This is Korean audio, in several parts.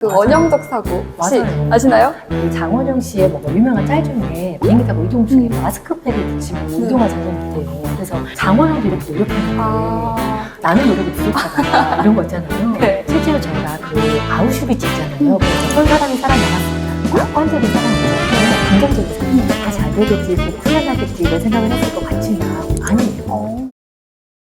그 원형적 사고 혹시 맞아요. 아시나요? 그 장원영 씨의 뭔가 유명한 짤 중에 비행기 타고 이동 중에 마스크팩을 붙이고 이동한 장면이 있대요. 그래서 장원영도 이렇게 노력했는데 나는 노력이 부족하다 이런 거 있잖아요. 네. 실제로 저희가 그 아우슈비츠 있잖아요. 어떤 사람이 살아남았을까? 낙관적인 사람이잖아요. 긍정적인 사람. 다 잘 되겠지, 뭐 훈련하겠지 이런 생각을 했을 것 같지만 아니에요.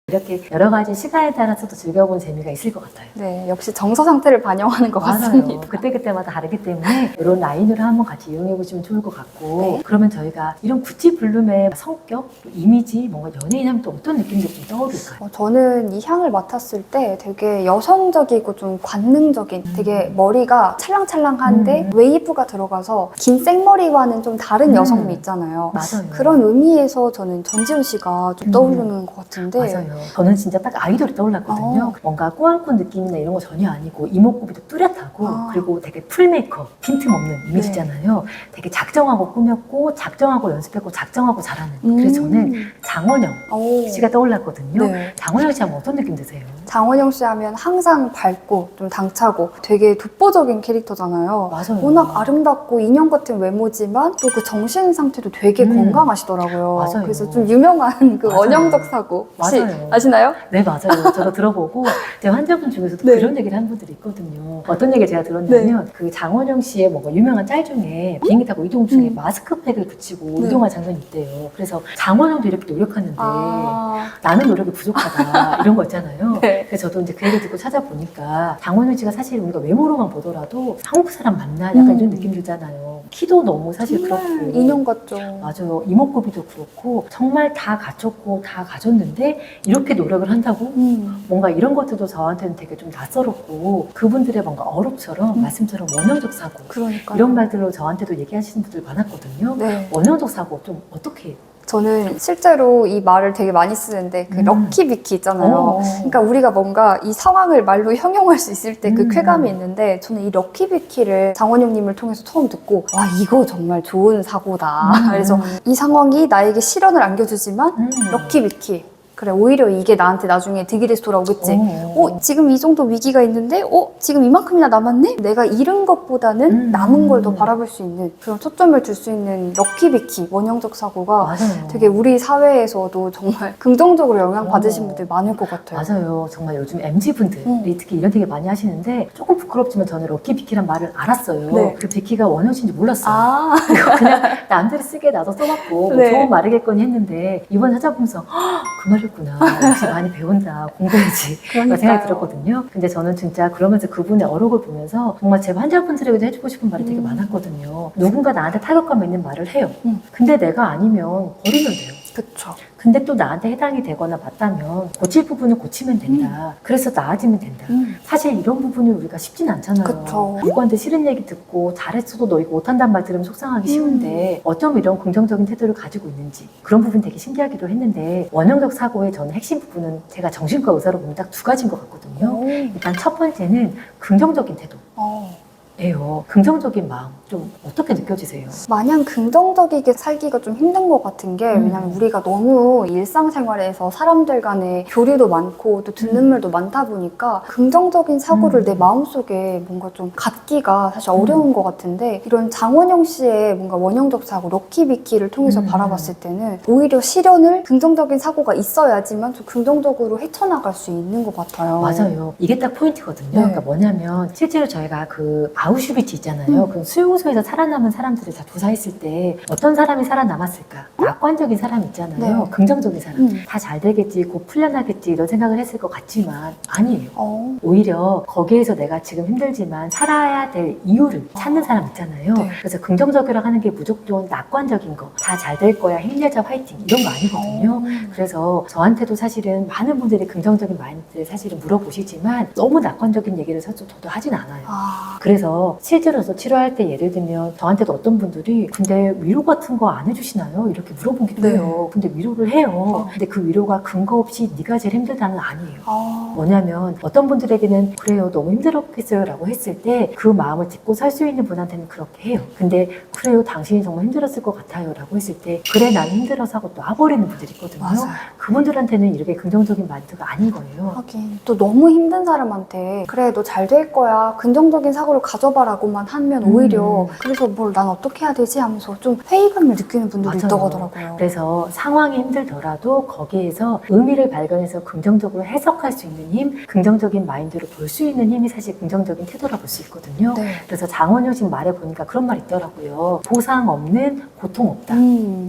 이렇게 여러 가지 시간에 따라서도 즐겨본 재미가 있을 것 같아요. 네, 역시 정서 상태를 반영하는 것 맞아요. 같습니다. 그때그때마다 다르기 때문에 이런 라인으로 한번 같이 이용해 보시면 좋을 것 같고 네. 그러면 저희가 이런 구찌 블룸의 성격, 이미지, 뭔가 연예인 하면 또 어떤 느낌들이 좀 떠오를까요? 저는 이 향을 맡았을 때 되게 여성적이고 좀 관능적인 되게 머리가 찰랑찰랑한데 웨이브가 들어가서 긴 생머리와는 좀 다른 여성미 있잖아요. 맞아요. 그런 의미에서 저는 전지훈 씨가 좀 떠오르는 것 같은데 맞아요. 저는 진짜 딱 아이돌이 떠올랐거든요. 뭔가 꾸안꾸 느낌이나 이런 거 전혀 아니고 이목구비도 뚜렷하고 그리고 되게 풀 메이크업, 빈틈없는 이미지잖아요. 되게 작정하고 꾸몄고 작정하고 연습했고 작정하고 잘하는. 그래서 저는 장원영 씨가 떠올랐거든요. 네. 장원영 씨 하면 어떤 느낌 드세요? 장원영 씨 하면 항상 밝고 좀 당차고 되게 독보적인 캐릭터잖아요. 맞아요. 워낙 아름답고 인형 같은 외모지만 또 그 정신 상태도 되게 건강하시더라고요. 맞아요. 그래서 좀 유명한 그 맞아요. 원형적 사고 혹시 맞아요. 아시나요? 네, 맞아요. 저도 들어보고 제 환자분 중에서도 네. 그런 얘기를 한 분들이 있거든요. 어떤 얘기를 제가 들었냐면 그 장원영 씨의 뭔가 유명한 짤 중에 비행기 타고 이동 중에 마스크팩을 붙이고 이동한 장면이 있대요. 그래서 장원영도 이렇게 노력하는데 나는 노력이 부족하다 이런 거 있잖아요. 네. 그래서 저도 이제 그 얘기 듣고 찾아보니까 장원영 씨가 사실 우리가 외모로만 보더라도 한국 사람 맞나 약간 이런 느낌 들잖아요. 키도 너무 사실 그렇고 인형 같죠. 맞아요. 이목구비도 그렇고 정말 다 갖췄고 다 가졌는데 이렇게 노력을 한다고? 뭔가 이런 것들도 저한테는 되게 좀 낯설었고 그분들의 뭔가 어록처럼 말씀처럼 원형적 사고 그러니까 이런 말들로 저한테도 얘기하시는 분들 많았거든요. 네. 원형적 사고 좀 어떻게 저는 실제로 이 말을 되게 많이 쓰는데 그 럭키비키 있잖아요. 그러니까 우리가 뭔가 이 상황을 말로 형용할 수 있을 때 그 쾌감이 있는데 저는 이 럭키비키를 장원영님을 통해서 처음 듣고 와 이거 정말 좋은 사고다. 그래서 이 상황이 나에게 시련을 안겨주지만 럭키비키 그래 오히려 이게 나한테 나중에 득이 돼서 돌아오겠지. 지금 이 정도 위기가 있는데 지금 이만큼이나 남았네? 내가 잃은 것보다는 남은 걸 더 바라볼 수 있는 그런 초점을 둘 수 있는 럭키비키 원형적 사고가 맞아요. 되게 우리 사회에서도 정말 긍정적으로 영향받으신 분들 많을 것 같아요. 맞아요. 정말 요즘 MZ분들이 특히 이런 되게 많이 하시는데 조금 부끄럽지만 저는 럭키비키란 말을 알았어요. 네. 그 비키가 원형인지 몰랐어요. 그냥 남들이 쓰게 나도 써봤고 네. 좋은 말이겠거니 했는데 이번 찾아보면서 그 말이었구나. 역시 많이 배운다. 공부해야지. 그런 생각이 들었거든요. 근데 저는 진짜 그러면서 그분의 어록을 보면서 정말 제 환자분들에게도 해주고 싶은 말이 되게 많았거든요. 누군가 나한테 타격감 있는 말을 해요. 근데 내가 아니면 버리면 돼요. 그쵸. 근데 또 나한테 해당이 되거나 맞다면 고칠 부분은 고치면 된다. 그래서 나아지면 된다. 사실 이런 부분이 우리가 쉽진 않잖아요. 그쵸. 누구한테 싫은 얘기 듣고 잘했어도 너 이거 못한다는 말 들으면 속상하기 쉬운데 어쩜 이런 긍정적인 태도를 가지고 있는지 그런 부분 되게 신기하기도 했는데 원형적 사고의 저는 핵심 부분은 제가 정신과 의사로 보면 딱 두 가지인 것 같거든요. 일단 첫 번째는 긍정적인 태도. 예요. 긍정적인 마음 좀 어떻게 느껴지세요? 마냥 긍정적이게 살기가 좀 힘든 것 같은 게 왜냐면 우리가 너무 일상생활에서 사람들 간에 교류도 많고 또 듣는 말도 많다 보니까 긍정적인 사고를 내 마음속에 뭔가 좀 갖기가 사실 어려운 것 같은데 이런 장원영 씨의 뭔가 원형적 사고 럭키비키를 통해서 바라봤을 때는 오히려 시련을 긍정적인 사고가 있어야지만 좀 긍정적으로 헤쳐나갈 수 있는 것 같아요. 맞아요. 이게 딱 포인트거든요. 네. 그러니까 뭐냐면 실제로 저희가 그 아우슈비츠 있잖아요. 그 수용소에서 살아남은 사람들을 다 조사했을 때 어떤 사람이 살아남았을까? 낙관적인 사람 있잖아요. 네. 긍정적인 사람. 다 잘 되겠지, 곧 풀려나겠지 이런 생각을 했을 것 같지만 아니에요. 오히려 거기에서 내가 지금 힘들지만 살아야 될 이유를 찾는 사람 있잖아요. 네. 그래서 긍정적이라 하는 게 무조건 낙관적인 거, 다 잘 될 거야, 힘내자, 화이팅 이런 거 아니거든요. 그래서 저한테도 사실은 많은 분들이 긍정적인 마인드를 사실은 물어보시지만 너무 낙관적인 얘기를 저도 하진 않아요. 그래서 실제로서 치료할 때 예를 들면 저한테도 어떤 분들이 근데 위로 같은 거 안 해주시나요? 이렇게 물어보기도 해요. 근데 위로를 해요. 근데 그 위로가 근거 없이 네가 제일 힘들다는 아니에요. 뭐냐면 어떤 분들에게는 그래요 너무 힘들었겠어요 라고 했을 때 그 마음을 딛고 살 수 있는 분한테는 그렇게 해요. 근데 그래요 당신이 정말 힘들었을 것 같아요 라고 했을 때 그래 난 힘들어서 하고 놔버리는 분들이 있거든요. 맞아요. 그분들한테는 이렇게 긍정적인 마인드가 아닌 거예요. 하긴 또 너무 힘든 사람한테 그래 너 잘 될 거야 긍정적인 사고를 가져 가져봐라고만 하면 오히려 그래서 뭘 난 어떻게 해야 되지 하면서 좀 회의감을 느끼는 분들도 맞아요. 있다고 하더라고요. 그래서 상황이 힘들더라도 거기에서 의미를 발견해서 긍정적으로 해석할 수 있는 힘, 긍정적인 마인드로 볼 수 있는 힘이 사실 긍정적인 태도라 볼 수 있거든요. 네. 그래서 장원효 씨 말에 보니까 그런 말 있더라고요. 보상 없는 고통 없다.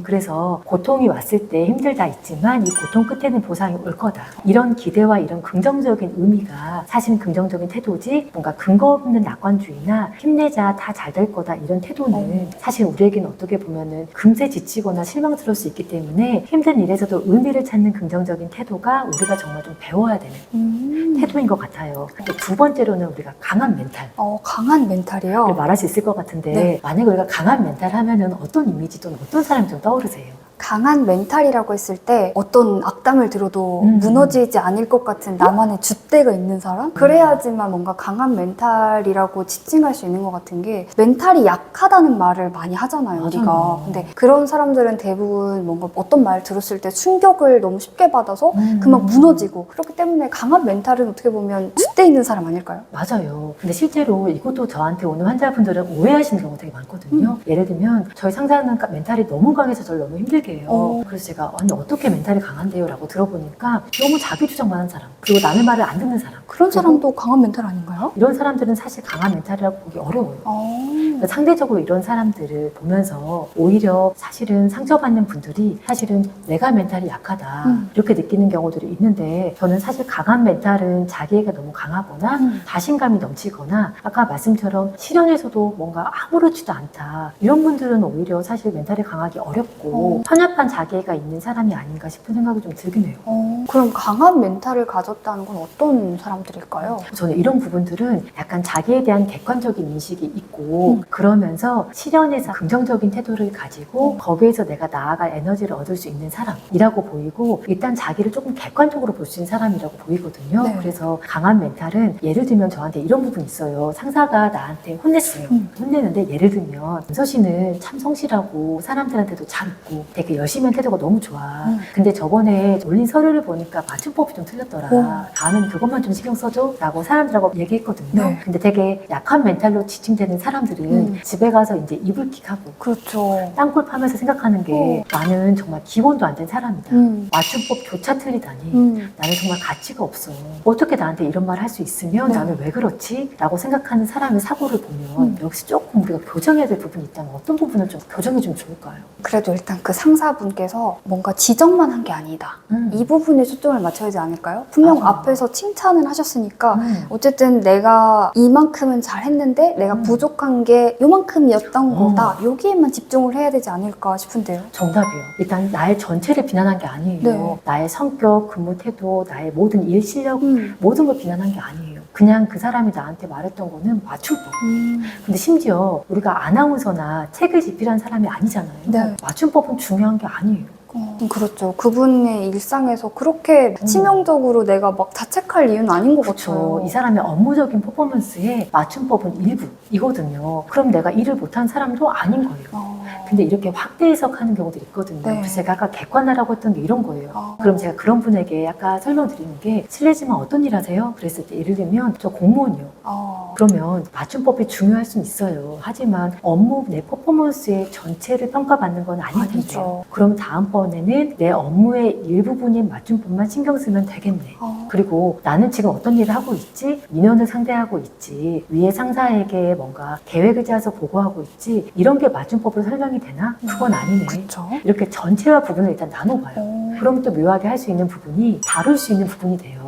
그래서 고통이 왔을 때 힘들다 있지만 이 고통 끝에는 보상이 올 거다. 이런 기대와 이런 긍정적인 의미가 사실은 긍정적인 태도지, 뭔가 근거 없는 낙관주의나 힘내자 다 잘 될 거다 이런 태도는 사실 우리에게는 어떻게 보면은 금세 지치거나 실망스러울 수 있기 때문에 힘든 일에서도 의미를 찾는 긍정적인 태도가 우리가 정말 좀 배워야 되는 태도인 것 같아요. 두 번째로는 우리가 강한 멘탈. 강한 멘탈이요? 말할 수 있을 것 같은데 네. 만약에 우리가 강한 멘탈 하면은 어떤 이미지 또는 어떤 사람이 좀 떠오르세요? 강한 멘탈이라고 했을 때 어떤 악담을 들어도 무너지지 않을 것 같은 나만의 줏대가 있는 사람? 그래야지만 뭔가 강한 멘탈이라고 지칭할 수 있는 것 같은 게 멘탈이 약하다는 말을 많이 하잖아요, 맞아요. 우리가. 근데 그런 사람들은 대부분 뭔가 어떤 말 들었을 때 충격을 너무 쉽게 받아서 금방 무너지고 그렇기 때문에 강한 멘탈은 어떻게 보면 줏대 있는 사람 아닐까요? 맞아요. 근데 실제로 이것도 저한테 오는 환자분들은 오해하시는 경우가 되게 많거든요. 예를 들면 저희 상사는 멘탈이 너무 강해서 저를 너무 힘들게 해요. 그래서 제가 아니 어떻게 멘탈이 강한데요? 라고 들어보니까 너무 자기 주장만 한 사람, 그리고 남의 말을 안 듣는 사람. 그런 사람도 강한 멘탈 아닌가요? 이런 사람들은 사실 강한 멘탈이라고 보기 어려워요. 그러니까 상대적으로 이런 사람들을 보면서 오히려 사실은 상처받는 분들이 사실은 내가 멘탈이 약하다 이렇게 느끼는 경우들이 있는데, 저는 사실 강한 멘탈은 자기애가 너무 강하거나 자신감이 넘치거나 아까 말씀처럼 실현에서도 뭔가 아무렇지도 않다 이런 분들은 오히려 사실 멘탈이 강하기 어렵고 편협한 자기애가 있는 사람이 아닌가 싶은 생각이 좀 들긴 해요. 그럼 강한 멘탈을 가졌다는 건 어떤 사람들일까요? 저는 이런 부분들은 약간 자기에 대한 객관적인 인식이 있고 그러면서 실현에서 긍정적인 태도를 가지고 거기에서 내가 나아갈 에너지를 얻을 수 있는 사람이라고 보이고, 일단 자기를 조금 객관적으로 볼 수 있는 사람이라고 보이거든요. 네. 그래서 강한 멘탈은 예를 들면 저한테 이런 부분이 있어요. 상사가 나한테 혼냈어요. 혼내는데 예를 들면 은서 씨는 참 성실하고 사람들한테도 잘 있고 되게 열심히 한 태도가 너무 좋아. 근데 저번에 올린 서류를 보니까 맞춤법이 좀 틀렸더라. 다음엔 그것만 좀 신경 써줘 라고 사람들하고 얘기했거든요. 네. 근데 되게 약한 멘탈로 지칭되는 사람들은 집에 가서 이제 이불킥하고 그렇죠. 땅굴 파면서 생각하는 게 나는 정말 기본도 안 된 사람이다. 맞춤법조차 틀리다니. 나는 정말 가치가 없어. 어떻게 나한테 이런 말 할 수 있으면 네. 나는 왜 그렇지? 라고 생각하는 사람의 사고를 보면 역시 조금 우리가 교정해야 될 부분이 있다면 어떤 부분을 좀 교정이 좀 좋을까요? 그래도 일단 그 상사분께서 뭔가 지적만 한 게 아니다. 이 부분에 초점을 맞춰야 되지 않을까요? 분명 맞아. 앞에서 칭찬을 하셨으니까 어쨌든 내가 이만큼은 잘했는데 내가 부족한 게 요만큼이었던 거다. 여기에만 집중을 해야 되지 않을까 싶은데요. 정답이요. 일단 나의 전체를 비난한 게 아니에요. 네. 나의 성격, 근무 태도, 나의 모든 일 실력, 모든 걸 비난한 게 아니에요. 그냥 그 사람이 나한테 말했던 거는 맞춤법. 근데 심지어 우리가 아나운서나 책을 집필한 사람이 아니잖아요. 네. 맞춤법은 중요한 게 아니에요. 그렇죠. 그분의 일상에서 그렇게 치명적으로 내가 막 자책할 이유는 아닌 것 그렇죠. 같아요. 이 사람의 업무적인 퍼포먼스에 맞춤법은 일부이거든요. 그럼 내가 일을 못한 사람도 아닌 거예요. 근데 이렇게 확대 해석하는 경우들이 있거든요. 네. 그래서 제가 아까 객관화라고 했던 게 이런 거예요. 그럼 제가 그런 분에게 아까 설명드리는 게, 실례지만 어떤 일 하세요? 그랬을 때 예를 들면 저 공무원이요. 그러면 맞춤법이 중요할 수는 있어요. 하지만 업무 내 퍼포먼스의 전체를 평가받는 건 아닐 텐데요. 아니죠. 그럼 다음번에는 내 업무의 일부분인 맞춤법만 신경 쓰면 되겠네. 그리고 나는 지금 어떤 일을 하고 있지? 민원을 상대하고 있지. 위에 상사에게 뭔가 계획을 짜서 보고하고 있지. 이런 게 맞춤법으로 설명이 되나? 그건 아니네. 그렇죠. 이렇게 전체와 부분을 일단 나눠봐요. 그럼 또 묘하게 할 수 있는 부분이 다룰 수 있는 부분이 돼요.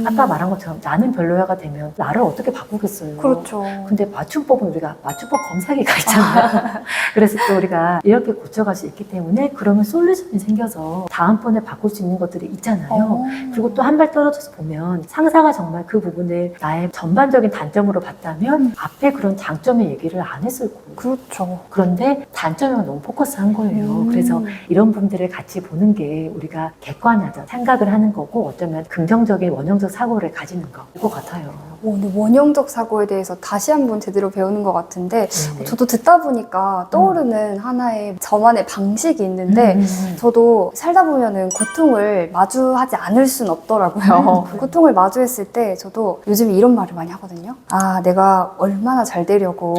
아까 말한 것처럼 나는 별로야가 되면 나를 어떻게 바꾸겠어요. 그렇죠. 근데 맞춤법은 우리가 맞춤법 검사기가 있잖아요. 그래서 또 우리가 이렇게 고쳐갈 수 있기 때문에 그러면 솔루션이 생겨서 다음번에 바꿀 수 있는 것들이 있잖아요. 그리고 또 한 발 떨어져서 보면 상사가 정말 그 부분을 나의 전반적인 단점으로 봤다면 앞에 그런 장점의 얘기를 안 했을 거예요. 그렇죠. 그런데 단점에만 너무 포커스한 거예요. 그래서 이런 분들을 같이 보는 게 우리가 객관하자 생각을 하는 거고, 어쩌면 긍정적인 원형적 사고를 가지는 것 같아요. 오늘 원형적 사고에 대해서 다시 한번 제대로 배우는 것 같은데 네네. 저도 듣다 보니까 떠오르는 하나의 저만의 방식이 있는데 저도 살다 보면은 고통을 마주하지 않을 순 없더라고요. 그래. 고통을 마주했을 때 저도 요즘 이런 말을 많이 하거든요. 아, 내가 얼마나 잘 되려고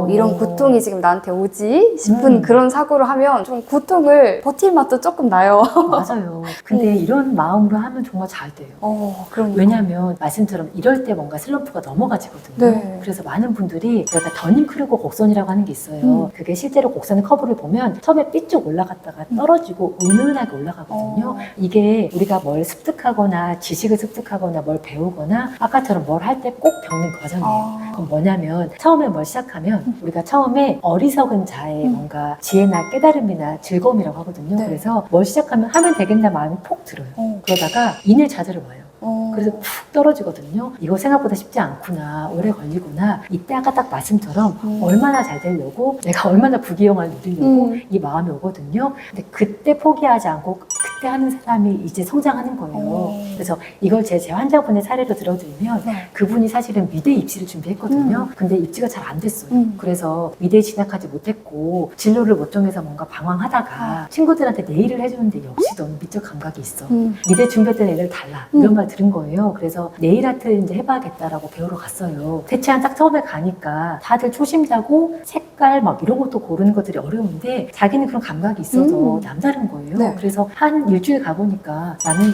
오. 이런 고통이 지금 나한테 오지 싶은 그런 사고를 하면 좀 고통을 버틸 맛도 조금 나요. 맞아요. 근데 이런 마음으로 하면 정말 잘 돼요. 그러니까. 왜냐하면 말씀처럼 이럴 때 뭔가 슬럼프가 넘어가지거든요. 네. 그래서 많은 분들이 저희가 더닝크루거 곡선이라고 하는 게 있어요. 그게 실제로 곡선의 커브를 보면 처음에 삐쭉 올라갔다가 떨어지고 은은하게 올라가거든요. 이게 우리가 뭘 습득하거나 지식을 습득하거나 뭘 배우거나 아까처럼 뭘 할 때 꼭 겪는 과정이에요. 그럼 뭐냐면 처음에 뭘 시작하면 우리가 처음에 어리석은 자의 뭔가 지혜나 깨달음이나 즐거움이라고 하거든요. 네. 그래서 뭘 시작하면 하면 되겠나 마음이 폭 들어요. 그러다가 인일자절을 와요. 그래서 푹 떨어지거든요. 이거 생각보다 쉽지 않구나, 오래 걸리구나. 이때 아까 딱 말씀처럼 얼마나 잘 되려고, 내가 얼마나 부귀영화를 누리려고 이 마음이 오거든요. 근데 그때 포기하지 않고 그때 하는 사람이 이제 성장하는 거예요. 그래서 이걸 제 환자분의 사례로 들어드리면 그분이 사실은 미대 입시를 준비했거든요. 근데 입시가 잘 안 됐어요. 그래서 미대에 진학하지 못했고 진로를 못 정해서 뭔가 방황하다가 친구들한테 네일을 해주는데 역시 너무 미적 감각이 있어. 미대 준비했던 애들 달라. 이런 말 들은 거예요. 그래서 네일 아트 이제 해봐야겠다라고 배우러 갔어요. 대체한 딱 처음에 가니까 다들 초심자고 색깔 막 이런 것도 고르는 것들이 어려운데 자기는 그런 감각이 있어서 남다른 거예요. 네. 그래서 한 일주일 가보니까 나는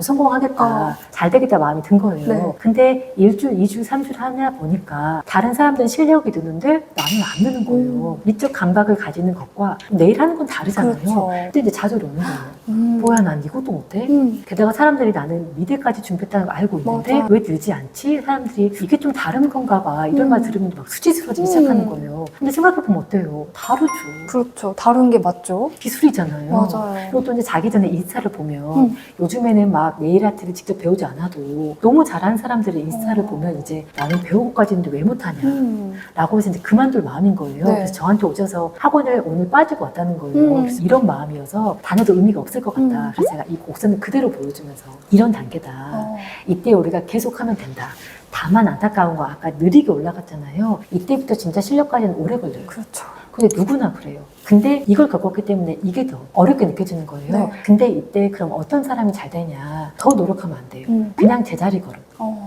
성공하겠다, 잘 되겠다 마음이 든 거예요. 네. 근데 1주, 2주, 3주를 하냐 보니까 다른 사람들은 실력이 느는데 나는 안 느는 거예요. 미적 감각을 가지는 것과 내일 하는 건 다르잖아요. 그렇죠. 근데 이제 좌절이 오는 거예요. 뭐야, 난 이것도 못해? 게다가 사람들이 나는 미대까지 준비했다는 걸 알고 있는데 맞아. 왜 늘지 않지? 사람들이 이게 좀 다른 건가 봐. 이런 말 들으면 막 수치스러워지기 시작하는 거예요. 근데 생각해보면 어때요? 다르죠. 그렇죠. 다른 게 맞죠. 기술이잖아요. 맞아요. 그리고 또 이제 자기 전에 인스타를 보면 요즘에는 막 네일 아트를 직접 배우지 않아도 너무 잘하는 사람들의 인스타를 보면 이제 나는 배우고까지 있는데 왜 못하냐 라고 해서 이제 그만둘 마음인 거예요. 네. 그래서 저한테 오셔서 학원을 오늘 빠지고 왔다는 거예요. 그래서 이런 마음이어서 다녀도 의미가 없을 것 같다. 그래서 제가 이 곡선을 그대로 보여주면서 이런 단계다. 이때 우리가 계속하면 된다. 다만 안타까운 거 아까 느리게 올라갔잖아요. 이때부터 진짜 실력까지는 오래 걸려요. 그렇죠. 근데 누구나 그래요. 근데 이걸 겪었기 때문에 이게 더 어렵게 느껴지는 거예요. 네. 근데 이때 그럼 어떤 사람이 잘 되냐. 더 노력하면 안 돼요. 그냥 제자리 걸음.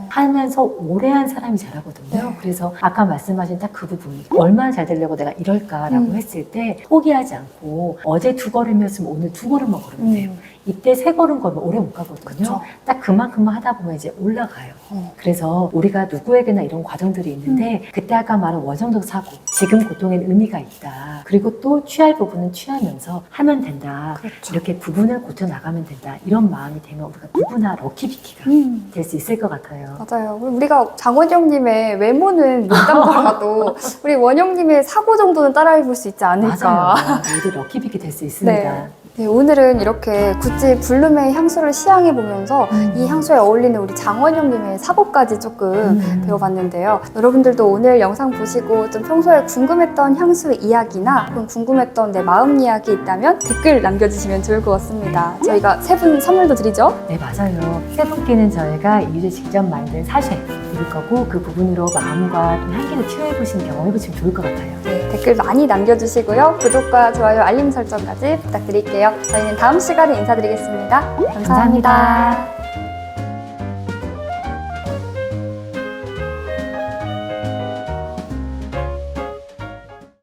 하면서 오래 한 사람이 잘하거든요. 네. 그래서 아까 말씀하신 딱 그 부분. 얼마나 잘 되려고 내가 이럴까라고 했을 때 포기하지 않고 어제 2걸음이었으면 오늘 2걸음만 걸으면 돼요. 이때 3걸음 걸으면 오래 못 가거든요. 그쵸. 딱 그만큼만 하다 보면 이제 올라가요. 그래서 우리가 누구에게나 이런 과정들이 있는데 그때 아까 말한 원형적 사고, 지금 고통에는 의미가 있다. 그리고 또 취할 부분은 취하면서 하면 된다. 그렇죠. 이렇게 부분을 고쳐나가면 된다. 이런 마음이 되면 우리가 누구나 럭키비키가 될 수 있을 것 같아요. 맞아요. 우리가 장원영님의 외모는 못 따라가도 우리 원영님의 사고 정도는 따라해볼 수 있지 않을까. 맞아요. 모두 럭키비키 될 수 있습니다. 네. 네, 오늘은 이렇게 구찌 블룸의 향수를 시향해보면서 이 향수에 어울리는 우리 장원영님의 사고까지 조금 배워봤는데요. 여러분들도 오늘 영상 보시고 좀 평소에 궁금했던 향수 이야기나 혹은 궁금했던 내 마음 이야기 있다면 댓글 남겨주시면 좋을 것 같습니다. 저희가 3분 선물도 드리죠? 네, 맞아요. 3분께는 저희가 이유재 직접 만든 사쉐 드릴 거고 그 부분으로 마음과 좀 향기를 치유해보시는 경험 해보시면 좋을 것 같아요. 네, 댓글 많이 남겨주시고요. 구독과 좋아요, 알림 설정까지 부탁드릴게요. 저희는 다음 시간에 인사드리겠습니다. 감사합니다.